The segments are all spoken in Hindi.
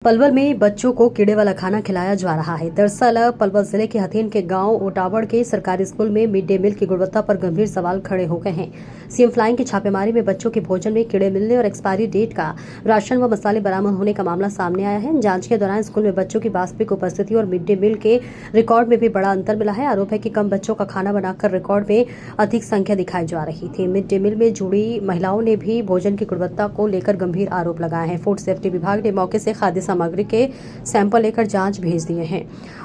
पलवल में बच्चों को कीड़े वाला खाना खिलाया जा रहा है। दरअसल पलवल जिले के हथीन के गांव ओटावड़ के सरकारी स्कूल में मिड डे मील की गुणवत्ता पर गंभीर सवाल खड़े हो गए हैं। सीएम फ्लाइंग की छापेमारी में बच्चों के भोजन में कीड़े मिलने और एक्सपायरी डेट का राशन व मसाले बरामद होने का मामला सामने आया है। जांच के दौरान स्कूल में बच्चों की वास्तविक उपस्थिति और मिड डे मील के रिकॉर्ड में भी बड़ा अंतर मिला है। आरोप है कि कम बच्चों का खाना बनाकर रिकॉर्ड में अधिक संख्या दिखाई जा रही थी। मिड डे मील में जुड़ी महिलाओं ने भी भोजन की गुणवत्ता को लेकर गंभीर आरोप लगाए हैं। फूड सेफ्टी विभाग ने मौके से खाद्य सामग्री के सैंपल लेकर जांच भेज दिए हैं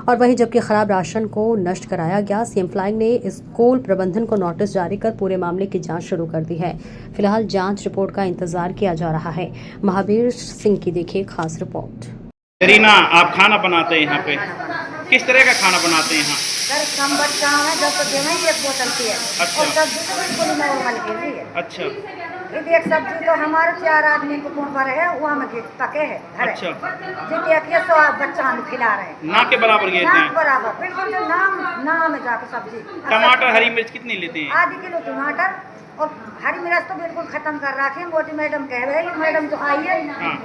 और वहीं जबकि खराब राशन को नष्ट कराया गया। सीएम फ्लाइंग ने स्कूल प्रबंधन को नोटिस जारी कर पूरे मामले की जांच शुरू कर दी है। फिलहाल जांच रिपोर्ट का इंतजार किया जा रहा है। महावीर सिंह की देखिए खास रिपोर्ट। रीना, आप खाना बनाते हैं यहाँ पे, किस तरह का खाना बनाते हैं यहाँ? सर कम बच्चा है जब तो देना ही एक बोतल की है। अच्छा। और सब्जी तो बिल्कुल नॉर्मल की है। अच्छा ये एक सब्जी तो हमारे 4 आदमी को कौन पर है वो हम पके है घर अच्छा। जी देखिए 100 बच्चा हम खिला रहे हैं। ना के बराबर ये ना हैं। बराबर बिल्कुल जो नाम में जाकर सब्जी। टमाटर हरी मिर्च कितनी लेते हैं? आधी किलो टमाटर और हरी मिर्च तो बिल्कुल खत्म कर रखे हैं। मोटी मैडम कह रहे हैं मैडम तो आई है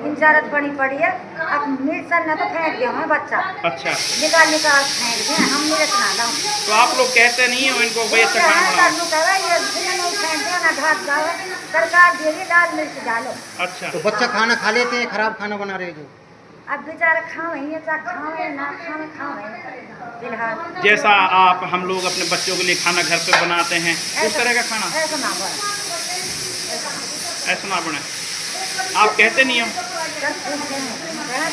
इंचारत बनी पड़ी है। अब मिर्च न तो फेंक दिया हमें बच्चा। अच्छा, निकाल फेंक दिए हम मिर्च ना लाऊं। तो आप लोग कहते नहीं हो इनको भाई अच्छा खाना बनाओ? सरकार दे रही लाल मिर्च डालो। अच्छा, तो बच्चा खाना खा लेते हैं, खराब खाना बना रहे जो। अब बेचारा खावे ना खावे फिलहाल। जैसा आप हम लोग अपने बच्चों के लिए खाना घर पे बनाते हैं उस तरह का खाना ऐसा ना बने। ऐसा ना बने। आप कहते नहीं हो? सर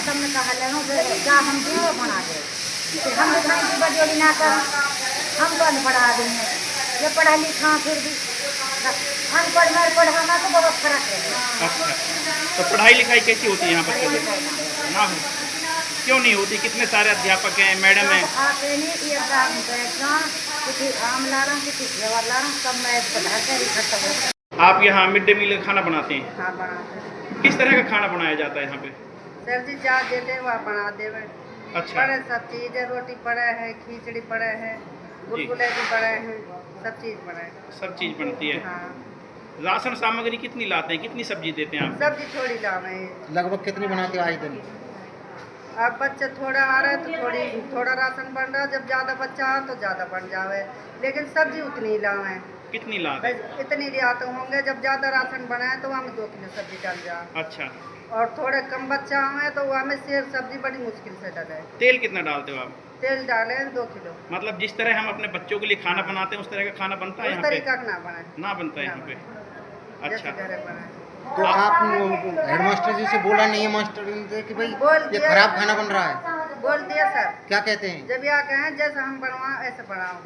तुमने कहा क्या हम दियो बना दे फिर हम की बजोली ना कर हम तो अनपढ़ आदमी हैं। ये पढ़ा लिखा फिर भी अनपढ़ में पढ़ाना तो बहुत फर्क है। अच्छा, तो पढ़ाई लिखाई कैसी होती है यहाँ बच्चों की? ना हो, क्यों नहीं होती? कितने सारे अध्यापक हैं, मैडम हैं। आते नहीं ये किसी आम ला रहा किसी व्यवहार ला रहा सब मैं पढ़ाते इकट्ठा हो। आप यहाँ मिड डे मील का खाना बनाते हैं? हाँ बनाते हैं। किस तरह का खाना बनाया जाता है यहाँ पे? सर जी जा देते वह बना देवे। अच्छा, पड़े सब चीज़ है। रोटी पड़े है, खिचड़ी पड़े है, गुलगुले भी पड़े हैं, सब चीज़ पड़े है। सब चीज़ बनती है। हाँ राशन सामग्री कितनी लाते हैं, कितनी सब्जी देते हैं आप? सब्जी थोड़ी लावे। लगभग कितनी बनाते हो आज दिन? अब बच्चे थोड़ा आ रहे तो थोड़ा राशन बन रहा। जब ज़्यादा बच्चा आ तो ज़्यादा बन जावे लेकिन सब्जी उतनी ही लावे। कितनी लाते? बस इतनी लियाते होंगे। जब ज़्यादा राशन बनाए तो वहाँ 2 किलो सब्जी डाल जाए। अच्छा, और थोड़े कम बच्चा आए तो वहाँ में शेर सब्जी बड़ी मुश्किल से डाले। तेल कितना डालते हो आप? तेल डाले 2 किलो। मतलब जिस तरह हम अपने बच्चों के लिए खाना बनाते हैं उस तरह का खाना बनता है उस यहाँ पे? तरीका का ना बने ना बनता है यहाँ पे। जैसे अच्छा, घरे बने। तो आप हेडमास्टर जी से बोला नहीं है मास्टर जी कि भाई बोल ये दिया। खराब खाना बन रहा है? बोल दिया सर। क्या कहते हैं? जब यह कहें जैसे हम बनवा ऐसे बनाओ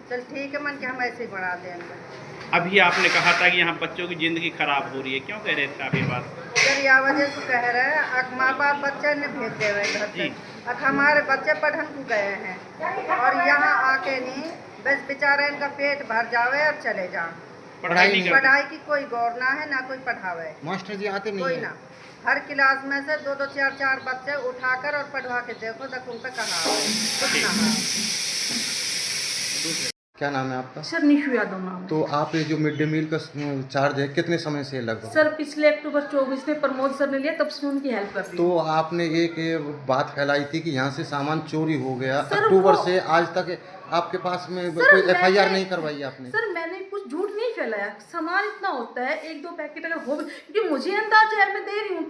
चल ठीक है मन के हम ऐसे ही बना देंगे। अभी आपने कहा था कि यहाँ बच्चों की ज़िंदगी खराब हो रही है, क्यों कह रहे थे आप ये बात? सर यह वजह से कह रहे हैं अब माँ बाप बच्चे ने भेज दे रहे घर से। अब हमारे बच्चे पढ़न को गए हैं और यहाँ आके नहीं बस बेचारे इनका पेट भर जावे और चले जाए। पढ़ाई नहीं करते? पढ़ाई की कोई गौर ना है ना कोई पढ़ावे। मास्टर जी आते नहीं कोई है? ना। हर क्लास में से 2-2 4-4 बच्चे उठाकर और पढ़वा के देखो तक उन पे कहाँ है कुछ ना है। क्या नाम है आपका? सर निशु यादव नाम। तो आप ये जो मिड डे मील का चार्ज है कितने समय से लगभग? सर पिछले अक्टूबर 24 में प्रमोद सर ने लिया तब से उनकी हेल्प कर रही हूँ। तो आपने एक ये बात फैलाई थी कि यहाँ से सामान चोरी हो गया। सर, अक्टूबर वो- से आज तक आपके पास में सर, कोई मैंने- FIR नहीं करवाई आपने? सर मैंने कुछ झूठ नहीं फैलाया। सामान इतना होता है 1-2 पैकेट अगर हो क्योंकि मुझे अंदाज है मैं दे रही हूँ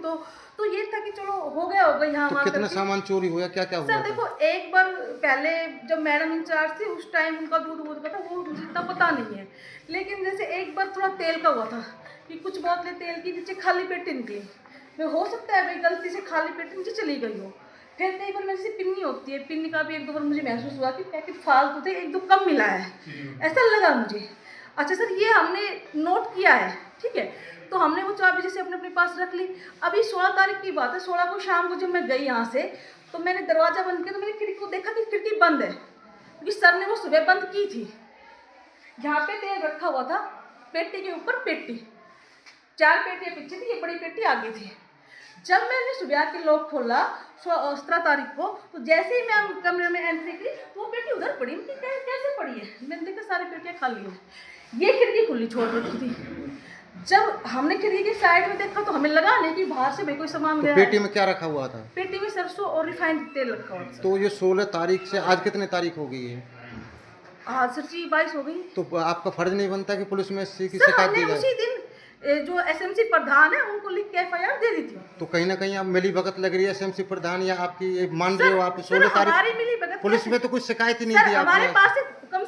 तो ये था कि चलो हो गया होगा यहाँ तो वहाँ कितना करके। सामान चोरी हुआ, क्या क्या हुआ सर था? देखो एक बार पहले जब मैडम इंचार्ज थी उस टाइम उनका दूध का था वो मुझे इतना पता नहीं है। लेकिन जैसे एक बार थोड़ा तेल का हुआ था कि कुछ बोतलें तेल की नीचे खाली पेटी निकली। मैं हो सकता है भाई गलती से खाली पेटी नीचे चली गई हो। फिर कई बार जैसे पिन्नी होती है पिन्नी का भी 1-2 बार मुझे महसूस हुआ कि पैकेट फालतू थे 1-2 कम मिला है ऐसा लगा मुझे। अच्छा सर ये हमने नोट किया है ठीक है। तो हमने वो चाबी जैसे अपने पास रख ली। अभी 16 तारीख की बात है। 16 को शाम को जब मैं गई यहाँ से तो मैंने दरवाज़ा बंद किया तो मैंने खिड़की को देखा कि खिड़की बंद है क्योंकि सर ने वो सुबह बंद की थी। यहाँ पे तेल रखा हुआ था पेटी के ऊपर पेटी 4 पेटियाँ पीछे थी ये बड़ी पेटी आगे थी। जब मैंने सुबह के लॉक खोला 17 तारीख को तो जैसे ही मैं कमरे में एंट्री की तो वो पेटी उधर पड़ी। कैसे पड़ी है? मैंने देखा सारी पेटियाँ खाली है। ये खिड़की खुली छोड़ रखी थी। जब हमने खिड़की के साइड में देखा तो हमें लगा नहीं कि बाहर से भाई कोई सामान तो गया पेटी है। में क्या रखा हुआ था? पेटी में सरसों और रिफाइंड तेल रखा हुआ था। तो ये 16 तारीख से आज कितने तारीख हो गई है? हाँ सर जी 22 हो गई। तो आपका फर्ज नहीं बनता कि पुलिस में इसकी सर शिकायत हमने दी जाए? उसी दिन जो एसएमसी प्रधान है उनको लिख के एफआईआर दे दी थी। तो कहीं ना कहीं आप मिली भगत लग रही है एसएमसी प्रधान, या आपकी ये मान रहे सर, हो आप सर 16 तारीख हमारी मिली भगत पुलिस कैसे? में तो कुछ शिकायत ही नहीं सर दी हमारे आपने। पास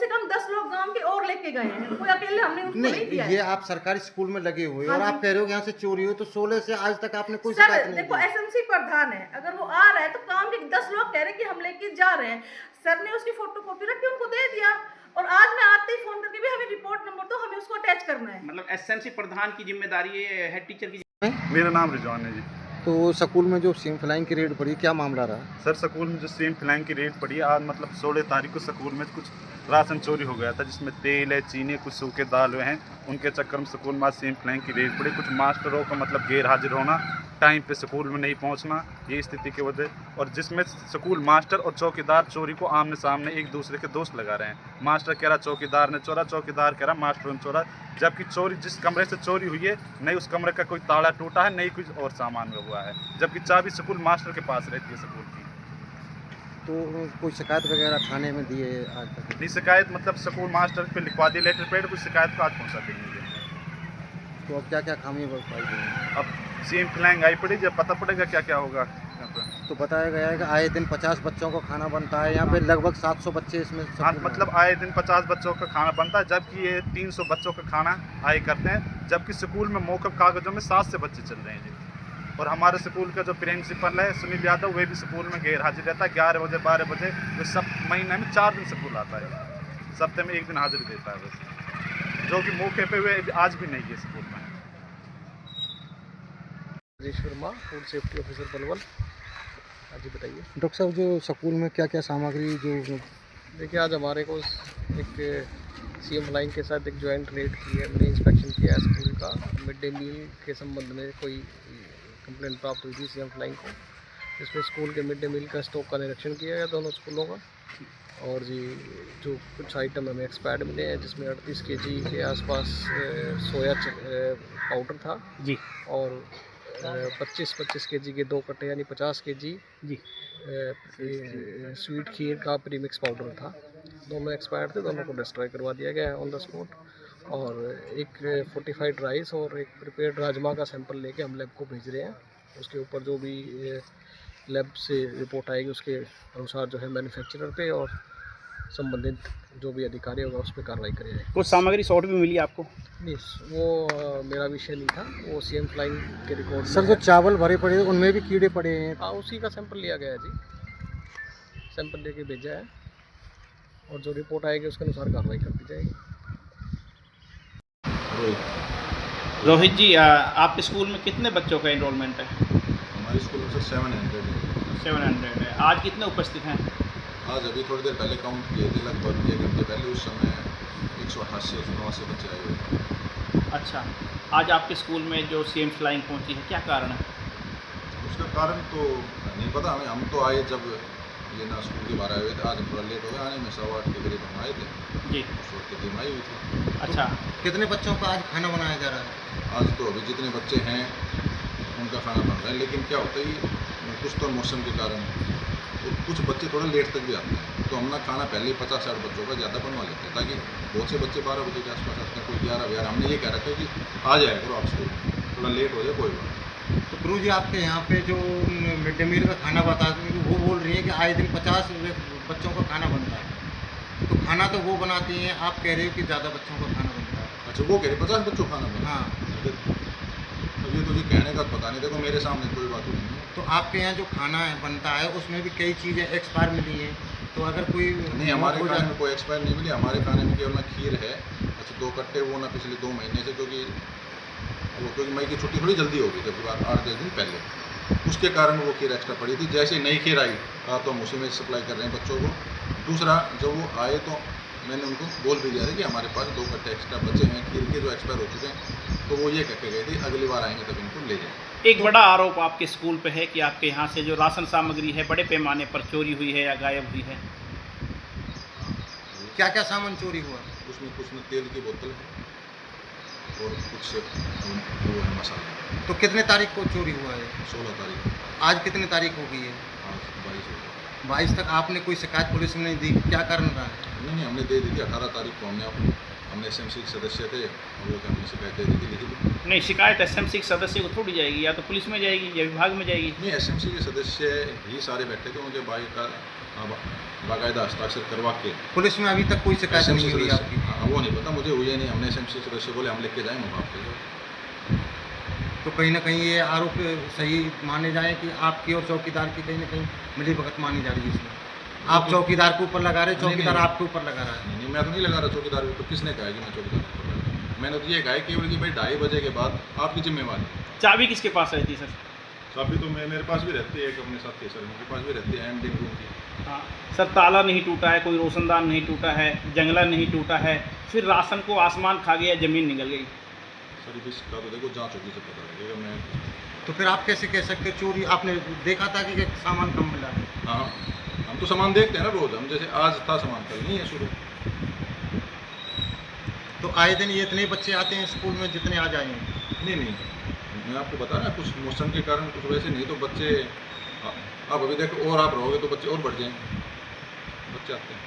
से कम 10 लोग गांव के और लेके गए हैं, कोई अकेले हमने उसको नहीं नहीं, दिया ये है। आप सरकारी स्कूल में लगे हुए हाँ और जी। आप कह रहे हो कि यहाँ से चोरी हुई, तो 16 से आज तक आपने कोई शिकायत सर नहीं देखो दी। एसएमसी प्रधान है, अगर वो आ रहा है तो काम के 10 लोग कह रहे हैं कि हम लेके जा रहे हैं। सर ने उसकी फोटोकॉपी रख के उनको दे दिया और आज मैं आते ही फोन करके भी हमें रिपोर्ट नंबर दो, हमें उसको अटैच करना है। मतलब एसएमसी प्रधान की जिम्मेदारी है, हेड टीचर की? मेरा नाम रिजवान है जी। तो स्कूल में जो सीम फ्लाइंग की रेड पड़ी, क्या मामला रहा? सर स्कूल में जो सेम फ्लैंग की रेट पड़ी है आज, मतलब 16 तारीख को स्कूल में कुछ राशन चोरी हो गया था, जिसमें तेल है, चीनी, कुछ सूखे दाल हैं। उनके चक्कर में स्कूल में आज सेम फ्लैंग की रेट पड़ी। कुछ मास्टरों का मतलब गैर हाजिर होना, टाइम पे स्कूल में नहीं पहुंचना, ये स्थिति की वजह, और जिसमें स्कूल मास्टर और चौकीदार चोरी को आमने सामने एक दूसरे के दोस्त लगा रहे हैं। मास्टर कह रहा चौकीदार ने चोरा, चौकीदार कह रहा मास्टर ने चोरा, जबकि चोरी जिस कमरे से चोरी हुई है नहीं उस कमरे का कोई ताला टूटा है, नहीं कुछ और सामान में हुआ है, जबकि चाबी स्कूल मास्टर के पास रहती है स्कूल की। तो कोई शिकायत वगैरह थाने में दी है आज तक? नहीं शिकायत मतलब स्कूल मास्टर पे लिखवा दी लेटर पेड, कुछ शिकायत को आज पहुँचा देंगे। तो अब क्या क्या खामी पाई गई? अब सेम फ्लैंग आई पड़ी, जब पता पड़ेगा क्या क्या होगा यहाँ पे। तो बताया गया है कि आए दिन 50 बच्चों को खाना बनता है, यहाँ पे लगभग 700 बच्चे इसमें हाँ मतलब आए दिन 50 बच्चों का खाना बनता है, जबकि ये 300 बच्चों का खाना आए करते हैं, जबकि स्कूल में मौखिक कागजों में 7 से बच्चे चल रहे हैं जी। और हमारे स्कूल का जो प्रिंसिपल है सुनील यादव, वह भी स्कूल में गैर हाजिर रहता है। 11 बजे 12 बजे वो सब महीने में 4 दिन स्कूल आता है, सप्ताह में 1 दिन हाजिरी देता है बस, जो कि मौके पे वे आज भी नहीं है स्कूल में। Rajesh Verma, food safety officer Palwal. हाँ जी बताइए। डॉक्टर साहब, जो स्कूल में क्या क्या सामग्री जो देखिए आज हमारे को एक सीएम फ्लाइंग के साथ एक जॉइंट रेड की है, हमने इंस्पेक्शन किया है स्कूल का। मिड डे मील के संबंध में कोई कंप्लेंट प्राप्त हुई थी सीएम फ्लाइंग को, जिसमें स्कूल के मिड डे मील का स्टॉक का निरीक्षण किया गया दोनों स्कूलों का। और जी जो कुछ आइटम हमें एक्सपायर्ड मिले हैं, जिसमें 38 केजी के आसपास सोया पाउडर था जी, और 25 केजी के 2 कट्टे यानी 50 केजी जी, स्वीट खीर का प्रीमिक्स पाउडर था। दोनों एक्सपायर्ड थे, दोनों को डिस्ट्रॉय करवा दिया गया है ऑन द स्पॉट। और एक फोर्टिफाइड राइस और एक प्रिपेयर्ड राजमा का सैंपल लेके हम लैब को भेज रहे हैं। उसके ऊपर जो भी लैब से रिपोर्ट आएगी उसके अनुसार जो है मैन्युफैक्चरर पे और संबंधित जो भी अधिकारी होगा उस पर कार्रवाई करी जाएगी। कुछ सामग्री शॉर्ट भी मिली आपको? नहीं वो मेरा विषय नहीं था, वो सीएम फ्लाइंग के रिकॉर्ड सर जो चावल भरे पड़े हैं उनमें भी कीड़े पड़े हैं? हाँ उसी का सैंपल लिया गया है जी, सैंपल लेके भेजा है और जो रिपोर्ट आएगी उसके अनुसार कार्रवाई कर दी जाएगी। रोहित जी, आपके स्कूल में कितने बच्चों का एनरोलमेंट है? हमारे स्कूल में सर 700 है। 700 है। आज कितने उपस्थित हैं? आज अभी थोड़ी देर पहले काउंट किए थे, लगभग 1 घंटे पहले, उस समय 188-189 बच्चे आए हुए थे। अच्छा, आज आपके स्कूल में जो सीएम फ्लाइंग पहुंची है, क्या कारण है? उसका कारण तो नहीं पता हमें, हम तो आए जब ये ना स्कूल के बाहर आए हुए थे। आज थोड़ा लेट हो गया आने में, 8:15 के करीब हम आए थे, जी, उस वक्त टीम आई हुई थी। अच्छा, कितने बच्चों का आज खाना बनाया जा रहा है? आज तो अभी जितने बच्चे हैं उनका खाना बन रहा है, लेकिन क्या होता है कुछ तो मौसम के कारण तो कुछ बच्चे थोड़ा लेट तक भी आते हैं, तो हम ना खाना पहले ही 50-60 बच्चों का ज़्यादा बनवा लेते हैं, ताकि बहुत से बच्चे 12 बजे के आसपास आते हैं, कोई 11 हमने ये कह रखा है कि आ जाए करो आप स्कूल, थोड़ा लेट हो जाए कोई बात नहीं। तो गुरु जी आपके यहाँ पे जो मिड डे मील का खाना बताते हैं वो बोल रही है कि आए दिन 50 बच्चों का खाना बनता है, तो खाना तो वो बनाती हैं, आप कह रहे हो कि ज़्यादा बच्चों का खाना बनता है? अच्छा, वो कह रहे 50 बच्चों का खाना बना? हाँ। अब ये तो जी कहने का पता नहीं, देखो मेरे सामने कोई बात नहीं है। तो आपके यहाँ जो खाना है बनता है उसमें भी कई चीज़ें एक्सपायर मिली हैं, तो अगर कोई नहीं, हमारे खाने में कोई एक्सपायर नहीं मिली। हमारे खाने में केवल ना खीर है, अच्छा 2 कट्टे वो ना पिछले 2 महीने से, क्योंकि मई की छुट्टी थोड़ी जल्दी हो गई, जबकि 8-10 दिन पहले, उसके कारण वो खीर एक्स्ट्रा पड़ी थी। जैसे नई खीर आई तो हम उसी में सप्लाई कर रहे हैं बच्चों को। दूसरा, जब वो आए तो मैंने उनको बोल भी दिया था कि हमारे पास 2 कट्टे एक्स्ट्रा बचे हैं खीर के, जो एक्सपायर हो चुके हैं, तो वो ये कह के गए थे अगली बार आएंगे तब इनको ले जाएंगे। एक बड़ा आरोप आपके स्कूल पे है कि आपके यहाँ से जो राशन सामग्री है बड़े पैमाने पर चोरी हुई है या गायब हुई है। क्या क्या सामान चोरी हुआ? उसमें कुछ में तेल की बोतल है, और कुछ वो है मसाला। तो कितने तारीख को चोरी हुआ है? 16 तारीख को, आज कितनी तारीख हो गई है? आज 22 हो गया। 22 तक आपने कोई शिकायत पुलिस में नहीं दी, क्या कारण रहा है? नहीं, हमने दे दी थी 18 तारीख को। हमने SMC के सदस्य थे और वो हमने शिकायत दे दी थी, लिखी थी। नहीं, शिकायत SMC के सदस्य को थोड़ी जाएगी, या तो पुलिस में जाएगी या विभाग में जाएगी। नहीं, SMC के सदस्य ही सारे बैठे थे, उनके बाकायदा हस्ताक्षर करवा के। पुलिस में अभी तक कोई शिकायत SMC नहीं हुई सदस्य, आपकी? हाँ, वो नहीं पता मुझे, हुई नहीं। हमने SMC सदस्य बोले हम लेके जाएंगे आपके लिए। तो कहीं ना कहीं ये आरोप सही माने जाए कि आपकी और चौकीदार की कहीं ना कहीं मिली भगत मानी जा रही है इसमें? आप चौकीदार के ऊपर लगा रहे, चौकीदार नहीं। आपके ऊपर लगा रहा है? नहीं, मैं तो नहीं लगा रहा चौकीदार को। तो किसने कहा है कि मैं चौकीदार को लगा रहा हूं? मैंने तो ये कहा है केवल कि भाई 2:30 बजे के बाद आपकी जिम्मेवारी है। चाबी किसके पास रहती है सर? चाबी तो मेरे पास भी रहती है, एक अपने साथी सर उनके पास भी रहती है, एमडी रूम की। हाँ सर, ताला नहीं टूटा है, कोई रोशनदान नहीं टूटा है, जंगला नहीं टूटा है, फिर राशन को आसमान खा गया, ज़मीन निकल गई। सर इसका तो देखो जांच होगी, से पता लगेगा। मैं तो फिर आप कैसे कह सकते चोरी? आपने देखा था कि सामान कम मिला है? हाँ, हम तो सामान देखते हैं ना रोज़। हम जैसे आज था सामान, कल नहीं है शुरू। तो आए दिन ये इतने बच्चे आते हैं स्कूल में जितने आ जाएंगे? नहीं, मैं आपको बता रहा, कुछ मौसम के कारण कुछ वैसे नहीं तो बच्चे। अब अभी देखो और आप रहोगे तो बच्चे और बढ़ जाएंगे, बच्चे आते हैं।